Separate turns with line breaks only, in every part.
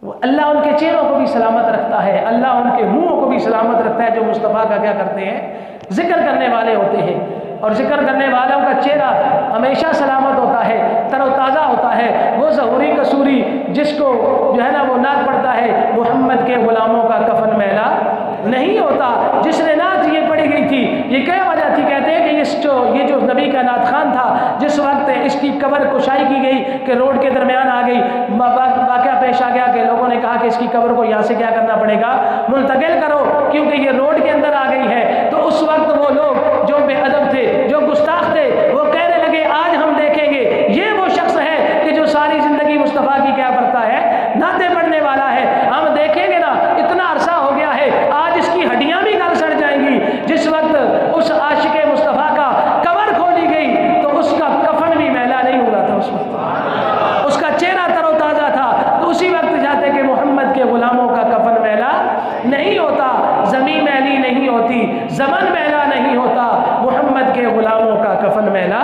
وہ اللہ ان کے چہروں کو بھی سلامت رکھتا ہے، اللہ ان کے منہوں کو بھی سلامت رکھتا ہے جو مصطفیٰ کا کیا کرتے ہیں، ذکر کرنے والے ہوتے ہیں۔ اور ذکر کرنے والوں کا چہرہ ہمیشہ سلامت ہوتا ہے، تر و تازہ ہوتا ہے۔ وہ ظہوری قصوری جس کو جو ہے نا وہ نعت پڑھتا ہے، محمد کے غلاموں کا کفن میلا نہیں ہوتا۔ جس نے نعت یہ پڑھی گئی تھی، یہ کیا وجہ تھی؟ کہتے ہیں کہ یہ جو نبی کا نعت خان تھا، جس وقت اس کی قبر کشائی کی گئی کہ روڈ کے درمیان آ گئی، واقعہ پیش آ گیا کہ لوگوں نے کہا کہ اس کی قبر کو یہاں سے کیا کرنا پڑے گا، منتقل کرو، کیونکہ یہ روڈ کے اندر آ گئی ہے۔ تو اس وقت وہ لوگ جو بے ادب تھے، جو گستاخ تھے، وہ کہنے لگے آج ہم دیکھیں گے یہ وہ شخص ہے کہ جو ساری زندگی مصطفیٰ کی کیا کرتا ہے، نعتیں پڑھنے والا ہے۔ ہم دیکھیں گے نا، اتنا عرصہ ہو گیا ہے، آج اس کی ہڈیاں بھی گل سڑ جائیں گی۔ جس وقت اس عاشق مصطفیٰ کا قبر کھولی گئی تو اس کا کفن بھی میلا نہیں ہوا تھا، اس وقت اس کا چہرہ تر و تازہ تھا۔ تو اسی وقت جاتے کہ محمد کے غلاموں کا کفن میلا نہیں ہوتا، زمین میلی نہیں ہوتی، زمن میلا نہیں ہوتا، محمد کے غلاموں کا کفن میلا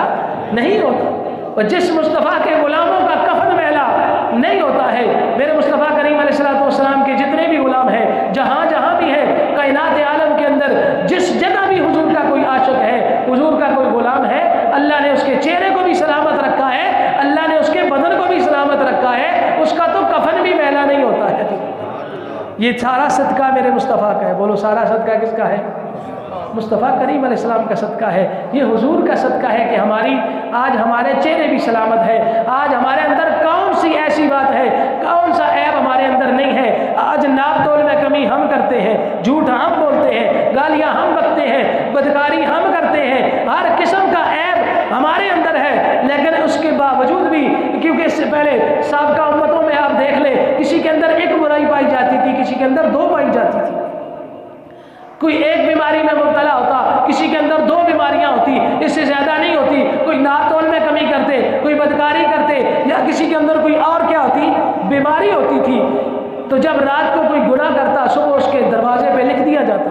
نہیں ہوتا۔ اور جس مصطفیٰ کے غلاموں کا کفن میلا نہیں ہوتا ہے، میرے مصطفیٰ کریم علیہ السلام کے جتنے بھی غلام ہیں، جہاں جہاں بھی ہے کائنات عالم کے اندر، جس جگہ بھی حضور کا کوئی عاشق ہے، حضور کا کوئی غلام ہے، اللہ نے اس کے چہرے کو بھی سلامت رکھا ہے، اللہ نے اس کے بدن کو بھی سلامت رکھا ہے، اس کا تو کفن بھی میلا نہیں ہوتا ہے۔ یہ سارا صدقہ میرے مصطفیٰ کا ہے۔ بولو سارا صدقہ کس کا ہے؟ مصطفیٰ کریم علیہ السلام کا صدقہ ہے۔ یہ حضور کا صدقہ ہے کہ آج ہمارے چہرے بھی سلامت ہے۔ آج ہمارے اندر کون سی ایسی بات ہے، کون سا عیب ہمارے اندر نہیں ہے؟ آج ناپ تول میں کمی ہم کرتے ہیں، جھوٹ ہم بولتے ہیں، گالیاں ہم بکتے ہیں، بدکاری ہم کرتے ہیں، ہر قسم کا عیب ہمارے اندر ہے، لیکن اس کے باوجود بھی، کیونکہ اس سے پہلے سابقہ امتوں میں آپ دیکھ لیں، کسی کے اندر ایک برائی پائی جاتی تھی، کسی کے اندر دو پائی جاتی تھی۔ کوئی ایک بیماری میں مبتلا ہوتا، کسی کے اندر دو بیماریاں ہوتی، اس سے زیادہ نہیں ہوتی۔ کوئی ناپ تول میں کمی کرتے، کوئی بدکاری کرتے، یا کسی کے اندر کوئی اور کیا ہوتی، بیماری ہوتی تھی۔ تو جب رات کو کوئی گناہ کرتا، صبح اس کے دروازے پہ لکھ دیا جاتا،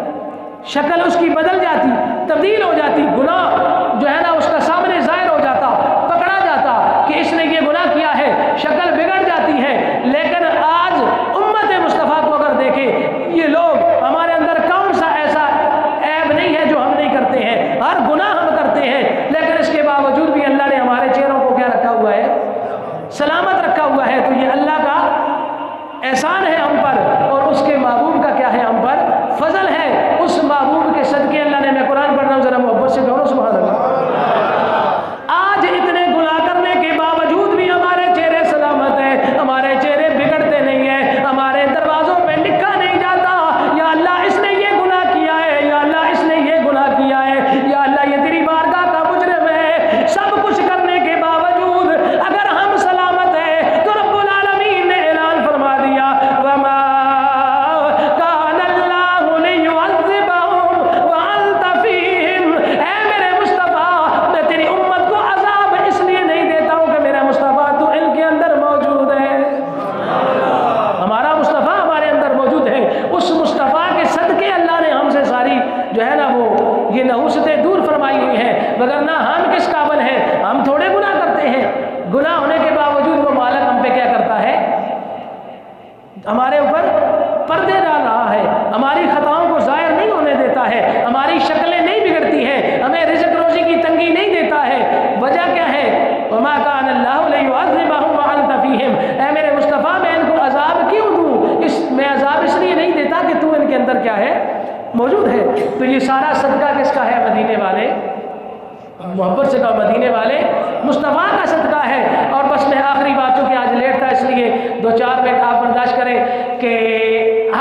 شکل اس کی بدل جاتی، تبدیل ہو جاتی، گناہ جو ہے نا اس کا سامنے ظاہر ہو جاتا، پکڑا جاتا کہ اس نے یہ گناہ کیا ہے، شکل بگڑ جاتی ہے۔ لیکن آج امت مصطفیٰ کو اگر دیکھیں، یہ لوگ ہمارے اندر کون سا ایسا عیب نہیں ہے جو ہم نہیں کرتے ہیں، ہر گناہ ہم کرتے ہیں، لیکن اس کے باوجود بھی اللہ نے ہمارے چہروں کو کیا رکھا ہوا ہے، سلامت رکھا ہوا ہے۔ تو یہ اللہ کا احسان ہے ہم پر، اور اس کے محبوب کا کیا ہے ہم پر، فضل ہے۔ اس محبوب کے صدقے اللہ نے، میں قرآن پڑھ رہا ہوں، ذرا محبت سے کہو سبحان اللہ۔ آج اتنے گناہ کرنے کے باوجود بھی ہمارے چہرے سلامت ہیں، ہمارے چہرے بگڑتے نہیں ہیں، ہمارے دروازوں پہ لکھا نہیں جاتا یا اللہ اس نے یہ گناہ کیا ہے، یا اللہ اس نے یہ گناہ کیا ہے، یا اللہ یہ تیری بارگاہ کا مجرم ہے۔ سب کچھ کرنے کے باوجود اگر ہم سلامت ہیں تو رب العالمین نے اعلان فرما دیا، وما کان اللہ لیعذبہم وانت فیہم۔ اے میرے مصطفیٰ، میں تیری امت کو عذاب اس لیے نہیں دیتا ہوں کہ میرا مصطفیٰ تو ان کے اندر موجود ہے۔ ہمارا مصطفیٰ ہمارے اندر موجود ہے، اس مصطفیٰ کے صدقے اللہ نے ہم سے ساری جو ہے نا وہ یہ نحوستیں دور فرمائی ہوئی ہیں، وگرنہ ہم کس قابل ہیں، ہم تھوڑے گناہ کرتے ہیں۔ گناہ ہونے کے باوجود وہ مالک ہم پہ کیا کرتا ہے، ہمارے اوپر پردے ڈال رہا ہے، ہماری خطاؤں کو ظاہر نہیں ہونے دیتا ہے، ہماری شکلیں نہیں بگڑتی ہیں، ہمیں رزق روزی کی تنگی نہیں دیتا ہے۔ وجہ کیا ہے؟ وما کان اللہ لیعذبہم وانت فیہم۔ اے میرے مصطفیٰ، میں ان کو عذاب کیوں دوں؟ میں عذاب اس لیے نہیں دیتا کہ تو ان کے اندر کیا ہے، موجود ہے۔ تو یہ سارا صدقہ کس کا ہے؟ مدینے والے، محبت سے کہا مدینے والے مصطفیٰ کا صدقہ ہے۔ اور بس میں آخری بات، چونکہ آج لیٹ تھا اس لیے 2-4 منٹ آپ برداشت کریں کہ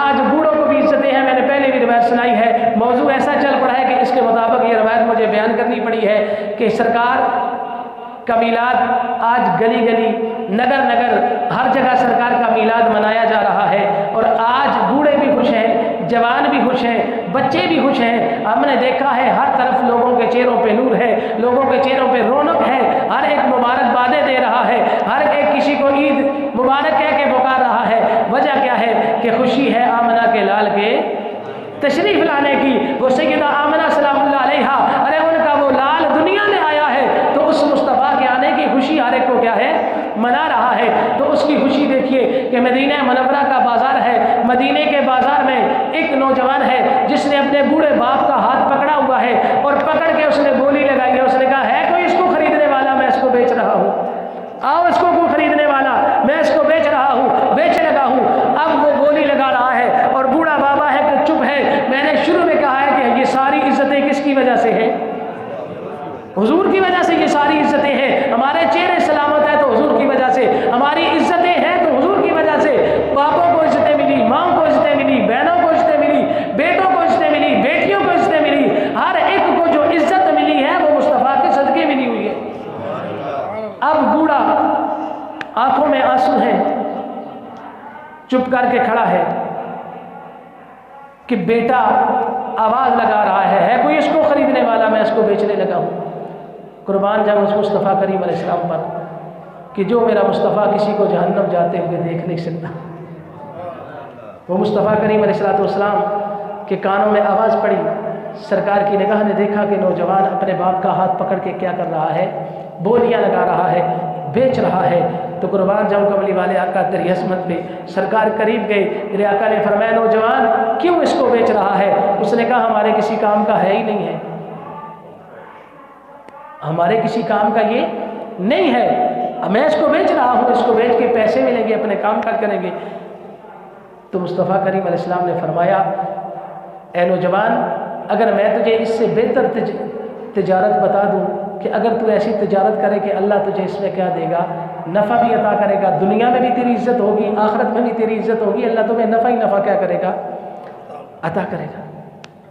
آج بوڑھوں کو بھی عزتیں ہیں، میں نے پہلے بھی روایت سنائی ہے، موضوع ایسا چل پڑا ہے کہ اس کے مطابق یہ روایت مجھے بیان کرنی پڑی ہے کہ سرکار کا میلاد آج گلی گلی، نگر نگر، ہر جگہ سرکار کا میلاد منایا جا رہا ہے، اور آج بوڑھے بھی خوش ہیں، جوان بھی خوش ہیں، بچے بھی خوش ہیں۔ ہم نے دیکھا ہے ہر طرف لوگوں کے چہروں پہ نور ہے، لوگوں کے چہروں پہ رونق ہے، ہر ایک مبارکبادیں دے رہا ہے، ہر ایک کسی کو عید مبارک کہہ کے پکار رہا ہے۔ وجہ کیا ہے؟ کہ خوشی ہے آمنہ کے لال کے تشریف لانے کی۔ وہ سیدہ آمنہ سلام اللہ علیہا، ارے ان کا وہ لال دنیا میں آیا ہے، تو اس مصطفیٰ کے آنے کی خوشی ہر ایک کو کیا ہے، منا رہا ہے۔ ہے تو اس کی خوشی دیکھیے کہ مدینہ منورہ کا بازار ہے، مدینے کے بازار میں ایک نوجوان ہے جس نے اپنے بوڑھے باپ کا ہاتھ پکڑا ہوا ہے اور پکڑ کے اس نے بولی لگائی ہے، اس نے کہا ہے کوئی اس کو خریدنے والا، میں اس کو بیچ رہا ہوں، آؤ اس کو کوئی خریدنے والا، میں اس کو بیچ رہا ہوں، بیچ لگا ہوں۔ اب وہ بولی لگا رہا ہے اور بوڑھا بابا ہے کہ چپ ہے، میں نے شروع میں کہا ہے کہ یہ ساری عزتیں کس کی وجہ سے ہیں؟ حضور کی وجہ سے یہ ساری عزتیں ہیں، ہمارے چہرے سلامت ہیں تو حضور کی وجہ سے، ہماری عزتیں ہیں تو حضور کی وجہ سے، باپوں کو عزتیں ملی، ماں کو عزتیں ملی، بہنوں کو عزتیں ملی، بیٹوں کو عزتیں ملی، بیٹیوں کو عزتیں ملی، ہر ایک کو جو عزت ملی ہے وہ مصطفیٰ کے صدقے ملی ہوئی ہے۔ اب بوڑھا آنکھوں میں آنسو ہے، چپ کر کے کھڑا ہے کہ بیٹا آواز لگا رہا ہے کوئی اس کو خریدنے والا، میں اس کو بیچنے لگا ہوں۔ قربان جاؤں اس مصطفیٰ کریم علیہ السلام پر کہ جو میرا مصطفیٰ کسی کو جہنم جاتے ہوئے دیکھ نہیں سکتا۔ وہ مصطفیٰ کریم علیہ السلام کے کانوں میں آواز پڑی، سرکار کی نگاہ نے دیکھا کہ نوجوان اپنے باپ کا ہاتھ پکڑ کے کیا کر رہا ہے، بولیاں لگا رہا ہے، بیچ رہا ہے۔ تو قربان جاؤں کملی والے آقا تیری عظمت پہ، سرکار قریب گئے، میرے آقا نے فرمایا نوجوان کیوں اس کو بیچ رہا ہے؟ اس نے کہا ہمارے کسی کام کا ہے ہی نہیں ہے، ہمارے کسی کام کا یہ نہیں ہے، میں اس کو بیچ رہا ہوں، اس کو بیچ کے پیسے ملیں گے، اپنے کام کر کریں گے۔ تو مصطفیٰ کریم علیہ السلام نے فرمایا اے نوجوان اگر میں تجھے اس سے بہتر تجارت بتا دوں کہ اگر تو ایسی تجارت کرے کہ اللہ تجھے اس میں کیا دے گا، نفع بھی عطا کرے گا، دنیا میں بھی تیری عزت ہوگی، آخرت میں بھی تیری عزت ہوگی، اللہ تمہیں نفع ہی نفع کیا کرے گا، عطا کرے گا۔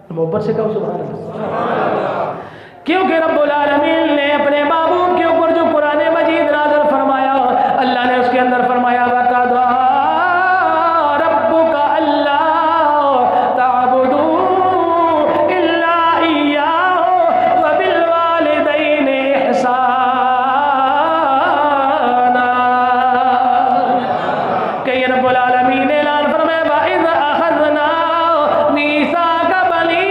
محبت سے کہو سبحان اللہ۔ کیونکہ رب العالمین نے اپنے محبوب کے اوپر جو قرآن مجید نازل فرمایا، اللہ نے اس کے اندر فرمایا وَقَضَىٰ رَبُّكَ أَلَّا تَعْبُدُوا إِلَّا إِيَّاهُ وَبِالْوَالِدَيْنِ إِحْسَانًا۔ کہ یہ رب العالمین نے اعلان فرمایا وَإِذْ أَخَذْنَا مِيثَاقَ بَنِي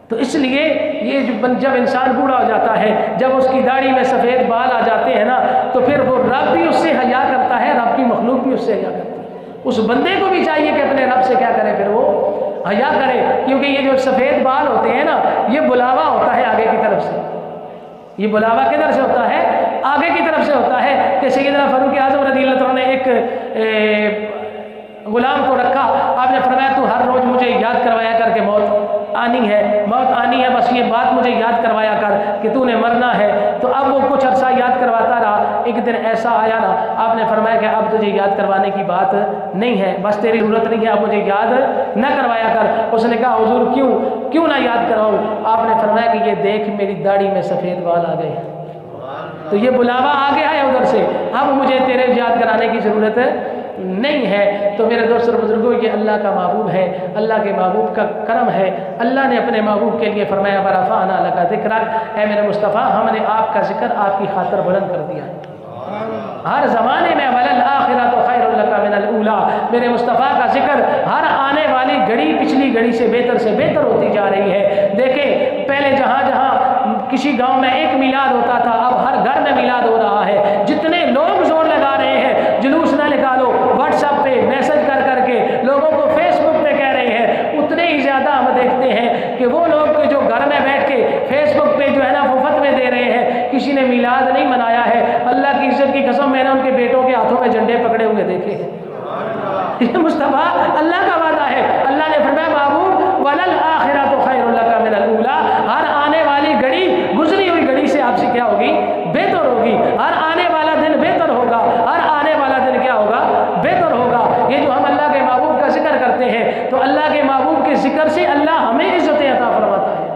تو اس لیے جب انسان بوڑھا ہو جاتا ہے، جب اس کی داڑھی میں سفید بال آ جاتے ہیں نا، تو پھر وہ رب بھی اس سے حیا کرتا ہے، رب کی مخلوق بھی اس سے حیا کرتی ہے۔ اس بندے کو بھی چاہیے کہ اپنے رب سے کیا کرے، پھر وہ حیا کرے، کیونکہ یہ جو سفید بال ہوتے ہیں نا، یہ بلاوا ہوتا ہے آگے کی طرف سے۔ یہ بلاوا کدھر سے ہوتا ہے؟ آگے کی طرف سے ہوتا ہے کہ سیدنا فاروق اعظم رضی اللہ عنہ نے ایک غلام کو رکھا، آپ نے فرمایا تو ہر روز مجھے یاد کروایا کر کہ موت آنی ہے، بس یہ بات مجھے یاد کروایا کر کہ تو نے مرنا ہے۔ تو اب وہ کچھ عرصہ یاد کرواتا رہا، ایک دن ایسا آیا نا، آپ نے فرمایا کہ اب تجھے یاد کروانے کی بات نہیں ہے، بس تیری ضرورت نہیں ہے، اب مجھے یاد نہ کروایا کر۔ اس نے کہا حضور کیوں نہ یاد کرواؤں؟ آپ نے فرمایا کہ یہ دیکھ میری داڑھی میں سفید بال آ گئے، تو یہ بلاوا آ گیا ہے ادھر سے، اب مجھے تیرے یاد کرانے کی ضرورت نہیں ہے۔ تو میرے دوست اور بزرگوں، یہ اللہ کا محبوب ہے، اللہ کے محبوب کا کرم ہے۔ اللہ نے اپنے محبوب کے لیے فرمایا وَرَفَعْنَا لَكَ ذِكْرَكَ، اے میرے مصطفیٰ ہم نے آپ کا ذکر آپ کی خاطر بلند کر دیا ہے۔ ہر زمانے میں وَلَلْآخِرَةُ خَيْرٌ لَكَ مِنَ الْأُولَىٰ، میرے مصطفیٰ کا ذکر ہر آنے والی گھڑی پچھلی گھڑی سے بہتر ہوتی جا رہی ہے۔ دیکھیں پہلے جہاں کسی گاؤں میں ایک میلاد ہوتا تھا، اب ہر گھر میں میلاد ہو رہا ہے۔ جتنے لوگ زور لگا رہے ہیں جلوس نہ نکالو، واٹس ایپ پہ میسج کر کے لوگوں کو فیس بک پہ کہہ رہے ہیں، اتنے ہی زیادہ ہم دیکھتے ہیں کہ وہ لوگ جو گھر میں بیٹھ کے فیس بک پہ جو ہے نا مفت میں دے رہے ہیں، کسی نے میلاد نہیں منایا ہے۔ اللہ کی عزت کی قسم میں نے ان کے بیٹوں کے ہاتھوں میں جھنڈے پکڑے ہوئے دیکھے ہیں۔ یہ مصطفیٰ اللہ کا وعدہ ہے، اللہ نے فرمایا محبوب وَلَلْآخِرَةُ خَيْرٌ لَكَ مِنَ الْأُولَىٰ، ہر آنے والی گھڑی گزری ہوئی گھڑی سے آپ سے کیا ہوگی؟ بہتر ہوگی۔ ہر آنے والا دن بہتر ہوگا، ہر آنے والا دن کیا ہوگا؟ بہتر ہوگا۔ یہ جو ہم اللہ کے محبوب کا ذکر کرتے ہیں، تو اللہ کے محبوب کے ذکر سے اللہ ہمیں عزتیں عطا فرماتا ہے،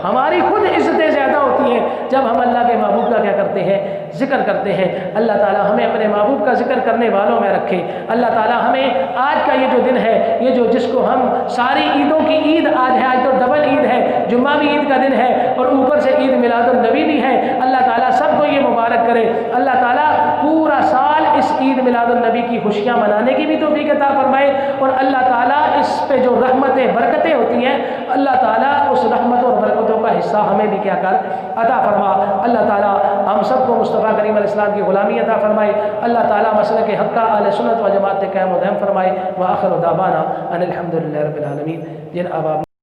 ہماری خود عزتیں زیادہ ہوتی ہیں جب ہم اللہ کے محبوب کا کیا کرتے ہیں؟ ذکر کرتے ہیں۔ اللہ تعالیٰ ہمیں اپنے محبوب کا ذکر کرنے والوں میں رکھے۔ اللہ تعالیٰ ہمیں آج کا یہ جو دن ہے، یہ جو جس کو ہم ساری عیدوں کی عید آج ہے، آج تو ڈبل عید ہے، جمعہ بھی عید کا دن ہے اور اوپر سے عید میلاد النبی بھی ہے۔ اللہ تعالیٰ سب کو یہ مبارک کرے۔ اللہ تعالیٰ پورا سال اس عید میلاد النبی کی خوشیاں منانے کی بھی توفیق عطا فرمائے، اور اللہ تعالیٰ اس پہ جو رحمتیں برکتیں ہوتی ہیں، اللہ تعالیٰ اس رحمتوں اور برکتوں کا حصہ ہمیں بھی کیا کر عطا فرما۔ اللہ تعالیٰ ہم سب کو مصطفیٰ کریم علیہ السلام کی غلامی عطا فرمائے۔ اللہ تعالیٰ مسلک حق اہل سنت و جماعت قائم و دائم فرمائے۔ وآخر دعوانا ان الحمد للہ رب العالمین۔ جن اب